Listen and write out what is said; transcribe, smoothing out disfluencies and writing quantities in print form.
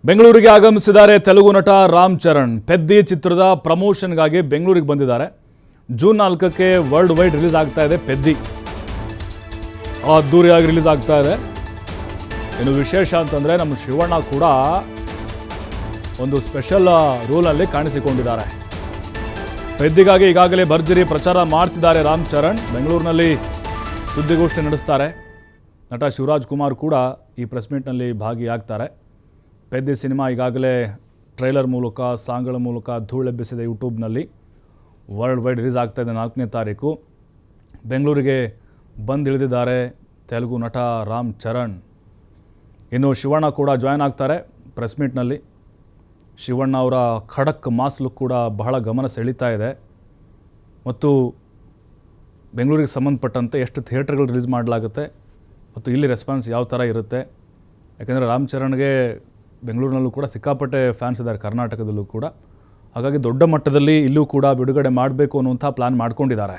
ಬೆಂಗಳೂರಿಗೆ ಆಗಮಿಸಿದ್ದಾರೆ ತೆಲುಗು ನಟ ರಾಮ್ ಚರಣ್. ಪೆದ್ದಿ ಚಿತ್ರದ ಪ್ರಮೋಷನ್ಗಾಗಿ ಬೆಂಗಳೂರಿಗೆ ಬಂದಿದ್ದಾರೆ. ಜೂನ್ 4ಕ್ಕೆ ವರ್ಲ್ಡ್ ವೈಡ್ ರಿಲೀಸ್ ಆಗ್ತಾ ಇದೆ ಪೆದ್ದಿ. ಅದ್ದೂರಿಯಾಗಿ ರಿಲೀಸ್ ಆಗ್ತಾ ಇದೆ. ಇನ್ನು ವಿಶೇಷ ಅಂತಂದರೆ ನಮ್ಮ ಶಿವಣ್ಣ ಕೂಡ ಒಂದು ಸ್ಪೆಷಲ್ ರೂಲಲ್ಲಿ ಕಾಣಿಸಿಕೊಂಡಿದ್ದಾರೆ. ಪೆದ್ದಿಗಾಗಿ ಈಗಾಗಲೇ ಭರ್ಜರಿ ಪ್ರಚಾರ ಮಾಡ್ತಿದ್ದಾರೆ ರಾಮ್ ಚರಣ್. ಬೆಂಗಳೂರಿನಲ್ಲಿ ಸುದ್ದಿಗೋಷ್ಠಿ ನಡೆಸ್ತಾರೆ. ನಟ ಶಿವರಾಜ್ ಕುಮಾರ್ ಕೂಡ ಈ ಪ್ರೆಸ್ ಮೀಟ್ನಲ್ಲಿ ಭಾಗಿಯಾಗ್ತಾರೆ. ಪೆದ್ದಿ ಸಿನಿಮಾ ಈಗಾಗಲೇ ಟ್ರೈಲರ್ ಮೂಲಕ ಸಾಂಗ್ಗಳ ಮೂಲಕ ಧೂಳೆಬ್ಬಿಸಿದೆ ಯೂಟ್ಯೂಬ್ನಲ್ಲಿ. ವರ್ಲ್ಡ್ ವೈಡ್ ರಿಲೀಸ್ ಆಗ್ತಾಯಿದೆ 4ನೇ ತಾರೀಕು. ಬೆಂಗಳೂರಿಗೆ ಬಂದಿಳಿದಿದ್ದಾರೆ ತೆಲುಗು ನಟ ರಾಮ್ ಚರಣ್. ಇನ್ನು ಶಿವಣ್ಣ ಕೂಡ ಜಾಯ್ನ್ ಆಗ್ತಾರೆ ಪ್ರೆಸ್ ಮೀಟ್ನಲ್ಲಿ. ಶಿವಣ್ಣ ಅವರ ಖಡಕ್ ಮಾಸ್ ಲುಕ್ ಕೂಡ ಬಹಳ ಗಮನ ಸೆಳೀತಾ ಇದೆ. ಮತ್ತು ಬೆಂಗಳೂರಿಗೆ ಸಂಬಂಧಪಟ್ಟಂತೆ ಎಷ್ಟು ಥಿಯೇಟರ್ಗಳು ರಿಲೀಸ್ ಮಾಡಲಾಗುತ್ತೆ ಮತ್ತು ಇಲ್ಲಿ ರೆಸ್ಪಾನ್ಸ್ ಯಾವ ಥರ ಇರುತ್ತೆ. ಯಾಕೆಂದರೆ ರಾಮ್ ಚರಣ್ಗೆ ಬೆಂಗಳೂರಿನಲ್ಲೂ ಕೂಡ ಸಿಕ್ಕಾಪಟ್ಟೆ ಫ್ಯಾನ್ಸ್ ಇದ್ದಾರೆ, ಕರ್ನಾಟಕದಲ್ಲೂ ಕೂಡ. ಹಾಗಾಗಿ ದೊಡ್ಡ ಮಟ್ಟದಲ್ಲಿ ಇಲ್ಲೂ ಕೂಡ ಬಿಡುಗಡೆ ಮಾಡಬೇಕು ಅನ್ನುವಂಥ ಪ್ಲ್ಯಾನ್ ಮಾಡ್ಕೊಂಡಿದ್ದಾರೆ.